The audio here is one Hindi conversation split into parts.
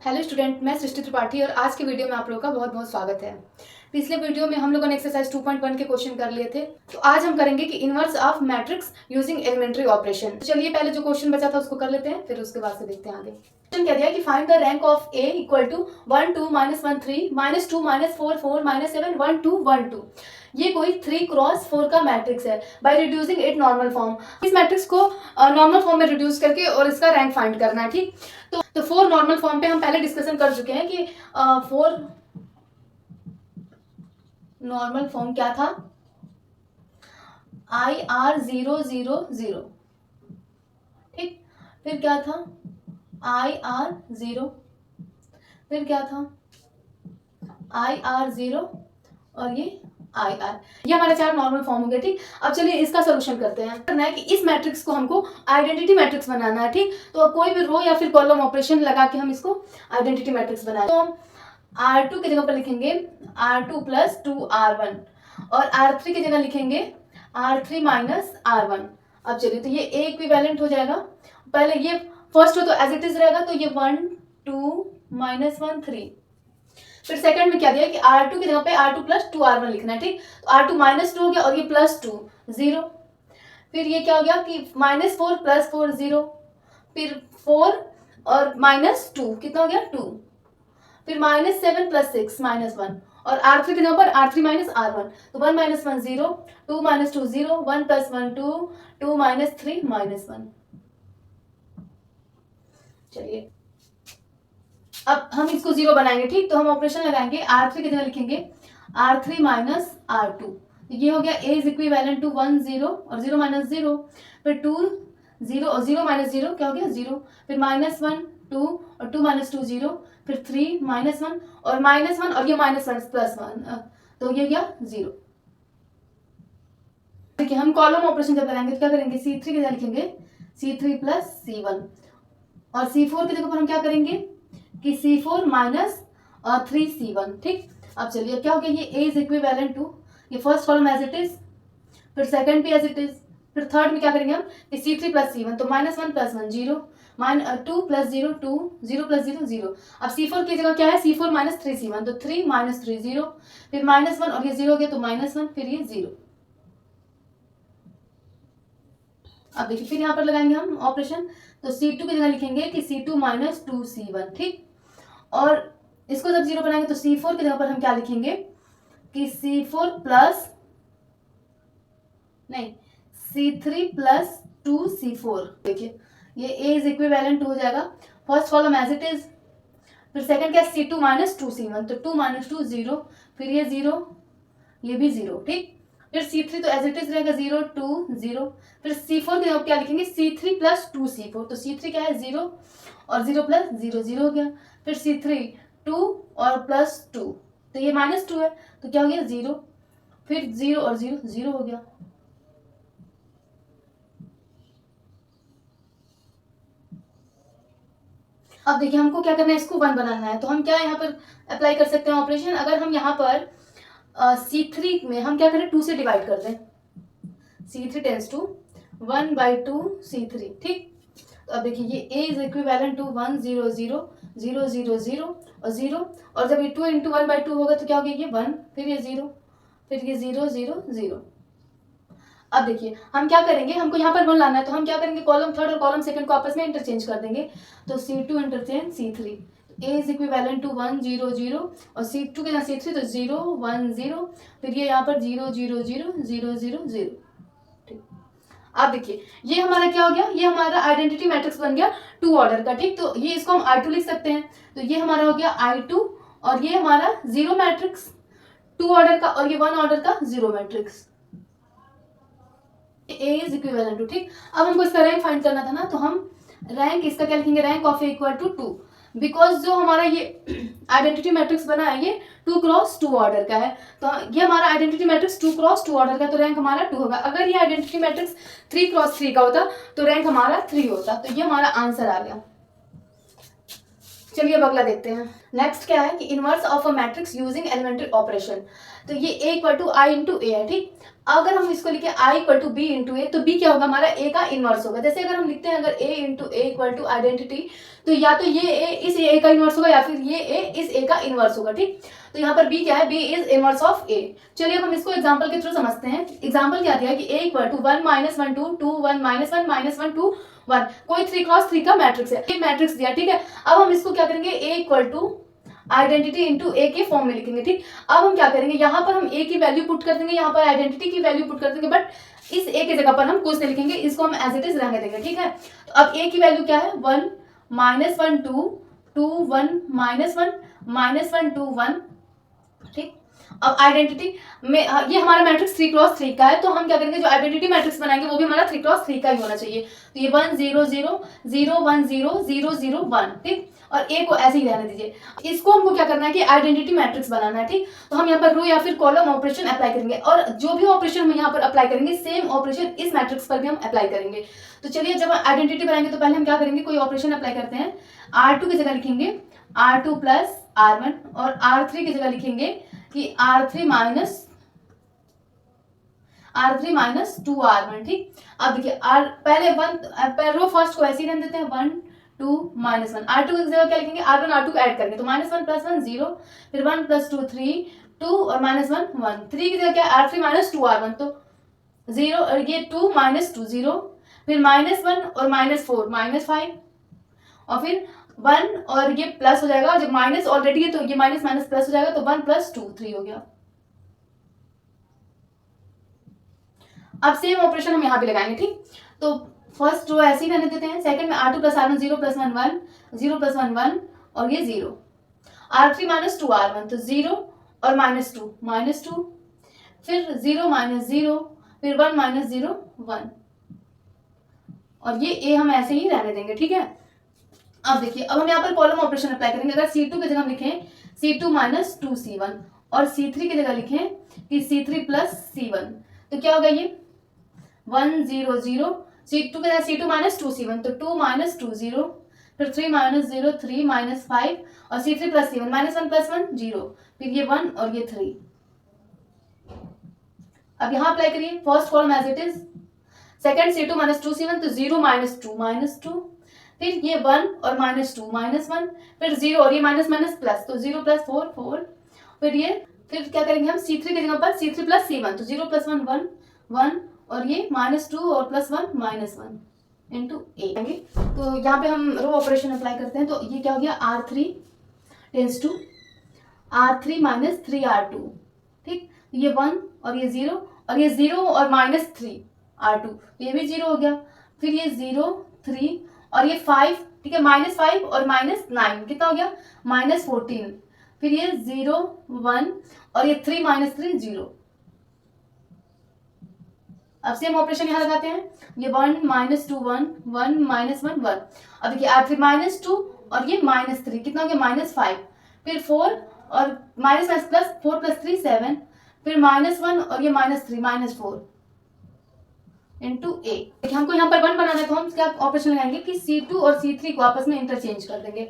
हेलो स्टूडेंट, मैं सृष्टि त्रिपाठी और आज के वीडियो में आप लोगों का बहुत बहुत स्वागत है। पिछले वीडियो में हम लोगों ने एक्सरसाइज 2.1 के क्वेश्चन कर लिए थे, तो आज हम करेंगे कि inverse of matrix using elementary operation. चलिए पहले जो क्वेश्चन बचा था उसको कर लेते हैं, फिर उसके बाद से देखते हैं आगे। क्वेश्चन कह दिया कि find the rank of A equal to 1 2 -1 3 -2 -4 4 -7 1 2 1 2। ये कोई 3x4 का मैट्रिक्स है by reducing it normal form. इस मैट्रिक्स को नॉर्मल फॉर्म में रिड्यूस करके और इसका रैंक फाइंड करना है। ठीक, तो 4 नॉर्मल फॉर्म पे हम पहले डिस्कशन कर चुके हैं कि 4 नॉर्मल फॉर्म क्या था, IR0 0 0। ठीक, फिर क्या था IR0, फिर क्या था IR0 और ये IR। ये हमारे 4 नॉर्मल फॉर्म हो गए। ठीक, अब चलिए इसका सोल्यूशन करते हैं। करना है कि इस मैट्रिक्स को हमको आइडेंटिटी मैट्रिक्स बनाना है। ठीक, तो अब कोई भी रो या फिर कॉलम ऑपरेशन लगा के हम इसको आइडेंटिटी मैट्रिक्स बनाए। तो हम R2 की जगह पर लिखेंगे R2 + 2R1 और R3 की जगह लिखेंगे R3 - R1। अब चलिए, तो ये A इक्विवेलेंट हो जाएगा। पहले ये फर्स्ट हो तो एज इट इज रहेगा, तो ये 1 2 -1 3। फिर सेकंड में क्या दिया कि R2 की जगह पे R2 + 2R1 लिखना है। ठीक, तो R2 -2 हो गया और ये +2 0। फिर ये क्या हो गया कि -4 + 4 0। फिर 4 और -2 कितना हो गया 2। फिर -7 + 6 -1 और R3 की जगह पर R3 - R1, तो 1 - 1 0, 2 - 2 0, 1 + 1 2, 2 - 3 -1। चलिए अब हम इसको 0 बनाएंगे। ठीक, तो हम ऑपरेशन लगाएंगे। R3 की जगह लिखेंगे R3 - R2, ये हो गया A इज इक्विवेलेंट टू 1 0 और 0 - 0। फिर 2 0 और 0 - 0 क्या हो गया 0। फिर -1 2 और 2 - 2 0। फिर 3 -1 और -1 और ये -1 +1, तो ये गया 0। देखिए हम कॉलम ऑपरेशन जब लगाएंगे तो क्या करेंगे, C3 की जगह लिखेंगे C3 + C1 और C4 की जगह पर हम क्या करेंगे कि C4 - 3C1। ठीक, अब चलिए क्या हो गया, ये A इज इक्विवेलेंट टू, ये first column as it is, फिर सेकंड भी एज इट इज, फिर थर्ड में क्या करेंगे हम कि C3 + C1, तो -1 + 1 0, 2 + 0 2, 0 + 0 0। अब C4 की जगह क्या है C4 - 3C1, तो 3 - 3 0, फिर -1 और ये 0 हो गया तो -1, फिर ये 0। अब देखिए फिर यहाँ पर लगाएंगे हम ऑपरेशन, तो C2 की जगह लिखेंगे कि C2 - 2C1। ठीक, और इसको जब 0 बनाएंगे तो C4 की जगह पर हम क्या लिखेंगे कि C4 प्लस नहीं C3 + 2C4। देखिए ये A इज इक्विवेलेंट हो जाएगा, first column as it is, फिर सेकंड क्या C2 - 2C1, तो 2 - 2 0, फिर ये 0, ये भी 0। ठीक, फिर C3 तो एज इट इज रहेगा 0 2 0। फिर C4 की जगह क्या लिखेंगे C3 + 2C4, तो C3 क्या है 0 और 0 + 0 0 हो गया। फिर C3 2 और +2, तो ये -2 है, तो क्या हो गया 0। फिर 0 और 0 0 हो गया। अब देखिए हमको क्या करना है, इसको 1 बनाना है, तो हम क्या यहाँ पर अप्लाई कर सकते हैं ऑपरेशन। अगर हम यहाँ पर C3 में हम क्या करें 2 से डिवाइड कर दें, C3 टेंस टू 1/2 C3। ठीक, तो अब देखिए ये A इज इक्विवेलेंट टू 1 0 0 0 0 0 और 0, और जब ये 2 × 1/2 होगा तो क्या हो गया ये 1, फिर ये 0, फिर ये 0 0 0। अब देखिए हम क्या करेंगे, हमको यहाँ पर 1 लाना है, तो हम क्या करेंगे कॉलम थर्ड और कॉलम सेकंड को आपस में इंटरचेंज कर देंगे, तो C2 interchange C3, A is equivalent to 1 0 0 और C2 के साथ C3, तो 0 1 0, फिर ये यहाँ पर 0 0 0 0 0 0। ठीक, अब देखिए ये हमारा क्या हो गया, ये हमारा आइडेंटिटी मैट्रिक्स बन गया 2 ऑर्डर का। ठीक, तो ये इसको हम I2 लिख सकते हैं, तो ये हमारा हो गया I2 और ये हमारा 0 मैट्रिक्स 2 ऑर्डर का और ये 1 ऑर्डर का 0 matrix A is equivalent to. ठीक, अब हमको इसका रैंक फाइंड करना था ना, तो हम रैंक इसका क्या लिखेंगे, rank of A equal to 2, because जो हमारा ये आइडेंटिटी मैट्रिक्स बना है ये 2 × 2 ऑर्डर का है, तो ये हमारा आइडेंटिटी मैट्रिक्स 2 × 2 ऑर्डर का, तो रैंक हमारा 2 होगा। अगर ये आइडेंटिटी मैट्रिक्स 3 × 3 का होता तो रैंक हमारा 3 होता, तो ये हमारा आंसर आ गया। चलिए अब अगला देखते हैं। नेक्स्ट क्या है कि inverse of a matrix using elementary operation, तो ये A equal to I × A है। ठीक, अगर हम इसको लिखे I equal to B into A, तो बी क्या होगा हमारा ए का इनवर्स होगा। जैसे अगर हम लिखते हैं अगर A into A equal to identity, तो या तो ये ए इस ए का इनवर्स होगा या फिर ये ए इस ए का इनवर्स होगा, ठीक। तो यहाँ पर बी क्या है, बी इज इनवर्स ऑफ ए। चलिए अब हम इसको एग्जांपल के थ्रू समझते हैं। एग्जांपल क्या दिया है कि A equal to 1 minus 1 2 2 1 minus 1 minus 1 2 1, कोई 3x3 का मैट्रिक्स है, ये मैट्रिक्स दिया, ठीक है। अब हम इसको क्या करेंगे, ए इक्वल टू आइडेंटिटी इंटू ए के फॉर्म में लिखेंगे, ठीक। अब हम क्या करेंगे, यहाँ पर हम ए की वैल्यू पुट कर देंगे, यहाँ पर आइडेंटिटी की वैल्यू पुट कर देंगे, बट इस ए की जगह पर हम कुछ नहीं लिखेंगे, इसको हम एज इट इज रहने देंगे, ठीक है। तो अब ए की वैल्यू क्या है, 1 माइनस 1 2 2 1 माइनस 1 माइनस 1 2 1, ठीक। अब आइडेंटिटी में ये हमारा मैट्रिक्स 3x3 का है, तो हम क्या करेंगे, जो आइडेंटिटी मैट्रिक्स बनाएंगे वो भी हमारा 3x3 का ही होना चाहिए। तो ये 1 0 0 0 1 0 0 0 1, ठीक। और ए को ऐसे ही रहने दीजिए। इसको हमको क्या करना है कि आइडेंटिटी मैट्रिक्स बनाना है, ठीक। तो हम यहाँ पर रो या फिर कॉलम ऑपरेशन अप्लाई करेंगे, और जो भी ऑपरेशन हम यहाँ पर अप्लाई करेंगे सेम ऑपरेशन इस मैट्रिक्स पर भी हम अप्लाई करेंगे। तो चलिए जब आइडेंटिटी बनाएंगे तो पहले हम क्या करेंगे, कोई ऑपरेशन अप्लाई करते हैं। R2 की जगह लिखेंगे R2 प्लस R1, और R3 की जगह लिखेंगे कि R3 माइनस 2R1, ठीक। अब देखिए पहले रो फर्स्ट को ऐसे ही रहने देते हैं, 1 2 माइनस 1। R2 की जगह क्या लिखेंगे, R1 R2 को ऐड करेंगे, तो माइनस 1 प्लस 1 0, फिर 1 प्लस 2 3 2 और माइनस 1 1। 3 की जगह क्या है, R3 माइनस 2R1, तो 0 और ये 2 माइनस 2 0, फिर माइनस 1 और माइनस 4 माइनस 5, और फिर 1 और ये प्लस हो जाएगा, जब माइनस ऑलरेडी है तो ये माइनस माइनस प्लस हो जाएगा, तो 1 प्लस 2 3 हो गया। अब सेम ऑपरेशन हम यहाँ पे लगाएंगे, ठीक। तो फर्स्ट रो ऐसे ही रहने देते हैं, सेकंड में R2 plus R1 0 plus 1 1 0 plus 1 1 और ये 0। R3 माइनस 2R1, तो 0 और माइनस 2, फिर 0 माइनस 0, फिर 1 माइनस 0 1, और ये ए हम ऐसे ही रहने देंगे, ठीक है। अब देखिए, अब हम यहाँ पर कॉलम ऑपरेशन अप्लाई करेंगे। अगर C2 की जगह हम लिखें C2 माइनस 2C1 और C3 की जगह लिखें कि C3 प्लस C1, तो क्या होगा, ये 1 0 0, C2 के साथ C2 माइनस 2C1, तो 2 माइनस 2 0, फिर 3 माइनस 0 3 माइनस 5 और C3 plus C1 minus 1 plus 1 0, फिर ये 1 और ये 3। अब यहाँ अप्लाई करिए first column as it is, second C2 minus 2C1, तो 0 माइनस 2, फिर ये 1 और माइनस 2 माइनस 1, फिर 0 और ये माइनस माइनस प्लस, तो 0 प्लस 4 4, फिर क्या करेंगे हम C3 की जगह पर C3 प्लस C1, तो 0 प्लस 1 1 1 और ये माइनस 2 और प्लस 1 माइनस 1 इंटू ए। तो यहाँ पे हम रो ऑपरेशन अप्लाई करते हैं, तो ये क्या हो गया, R3 tense to R3 minus 3R2, ठीक। ये 1 और ये 0 और ये 0 और माइनस 3R2, ये भी 0 हो गया, फिर ये 0 3 और ये 5, ठीक है, माइनस 5 और माइनस 9 कितना हो गया, माइनस 14, फिर ये 0 1 और ये 3 माइनस 3 0। अब सेम ऑपरेशन यहाँ लगाते हैं, ये 1 माइनस 2 1 1 माइनस 1 1। अब देखिए R3 माइनस 2 और ये माइनस 3 कितना हो गया, माइनस 5, फिर 4 और माइनस माइनस प्लस 4 प्लस 3 7, फिर माइनस 1 और ये माइनस 3 माइनस 4 इंटू ए। देखिए हमको यहाँ पर 1 बनाना है, तो हम क्या ऑपरेशन लगाएंगे कि C2 और C3 को आपस में इंटरचेंज कर देंगे,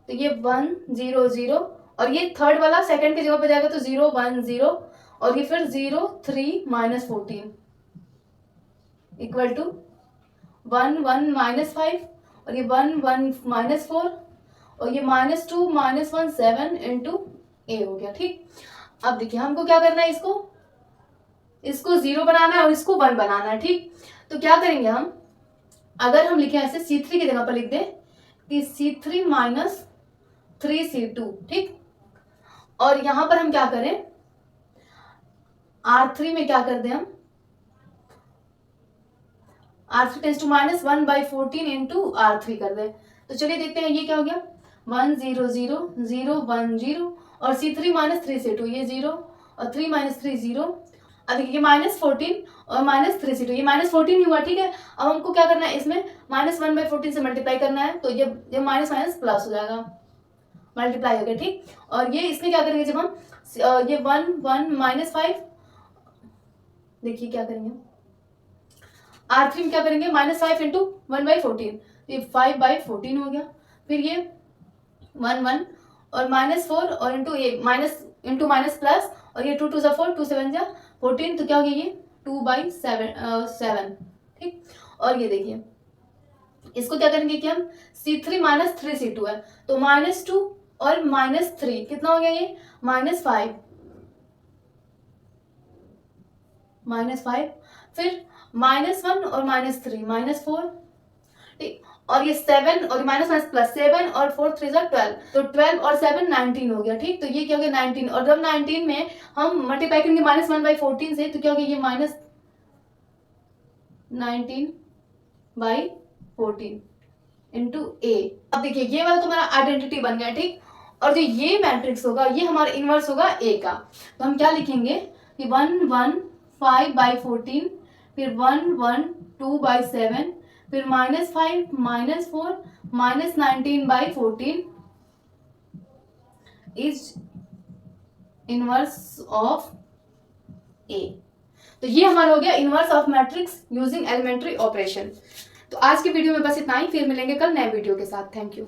तो ये 1 0 0 और ये थर्ड वाला सेकंड की जगह पे जाएगा, तो 0 1 0 और ये फिर 0 3 माइनस 14 इक्वल टू 1 1 माइनस 5 और ये 1 1 माइनस 4 और ये माइनस 2 माइनस 1 7 इंटू ए हो गया, ठीक। अब देखिए हमको क्या करना है, इसको 0 बनाना है और इसको 1 बनाना है, ठीक। तो क्या करेंगे हम, अगर हम लिखें ऐसे C3 की जगह पर लिख दें कि C3 माइनस 3C2, ठीक। और यहां पर हम क्या करें, R3 में क्या कर दें हम, R3 tense to minus 1/14 into R3 कर दें। तो चलिए देखते हैं ये क्या हो गया, 1 0 0 0 1 0 और C3 माइनस 3C2, ये 0 और 3 माइनस 3 0। अब देखिए माइनस 14 और माइनस 3C2, ये माइनस 14 ही हुआ, ठीक है। अब हमको क्या करना है, इसमें माइनस 1/14 से मल्टीप्लाई करना है, तो ये माइनस माइनस प्लस हो जाएगा, मल्टीप्लाई हो गया, ठीक। और ये इसमें क्या करेंगे, जब हम ये 1 1 माइनस 5, देखिए क्या करेंगे, R3 में क्या करेंगे, माइनस 5 इंटू 1/14, ये 5/14 हो गया, फिर ये 1 1 और माइनस 4 और इंटू ये माइनस इंटू माइनस प्लस और ये 2 2 4, 2 7 14, तो क्या हो गया ये 2/7, ठीक। और ये देखिए इसको क्या करेंगे कि हम C3 माइनस 3C2 है, तो -2 और -3 कितना हो गया ये -5, -5, फिर -1 और -3 -4, ठीक। और ये 7 और माइनस माइनस प्लस 7 और 4 3 12, तो 12 और 7 19 हो गया, ठीक। तो ये क्या हो गया 19, और जब 19 में हम मल्टीप्लाई करेंगे -1/14 से, तो क्या हो गया ये -19/14 इंटू ए। अब देखिए ये वाला तुम्हारा आइडेंटिटी बन गया, ठीक। और जो ये मैट्रिक्स होगा ये हमारा इनवर्स होगा ए का, तो हम क्या लिखेंगे कि 115/14, फिर 112/7, फिर -5 -4 -19/14 इज इनवर्स ऑफ ए। तो ये हमारा हो गया inverse of matrix using elementary operation. तो आज की वीडियो में बस इतना ही, फिर मिलेंगे कल नए वीडियो के साथ। Thank you.